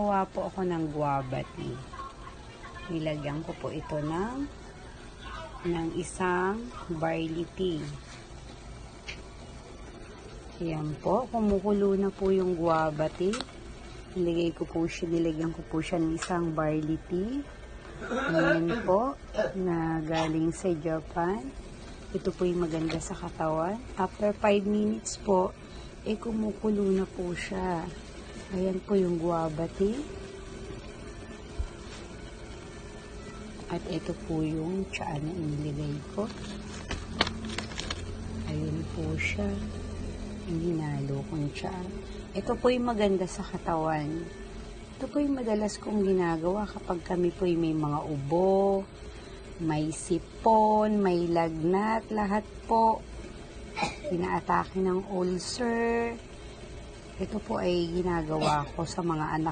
Gawa po ako ng guava tea. Nilagyan ko po ito ng isang barley tea. Ayan po, kumukulo na po yung guava tea. Nilagyan ko po siya ng isang barley tea. Ayan po, na galing sa Japan. Ito po yung maganda sa katawan. After 5 minutes po, kumukulo na po siya. Ayan po yung guava tea. At ito po yung tsaa na inilagay ko. Ayan po siya. Hinalo kong tsaa. Ito po yung maganda sa katawan. Ito po yung madalas kong ginagawa kapag kami po may mga ubo, may sipon, may lagnat, lahat po. Inaatake ng ulcer. Ito po ay ginagawa ko sa mga anak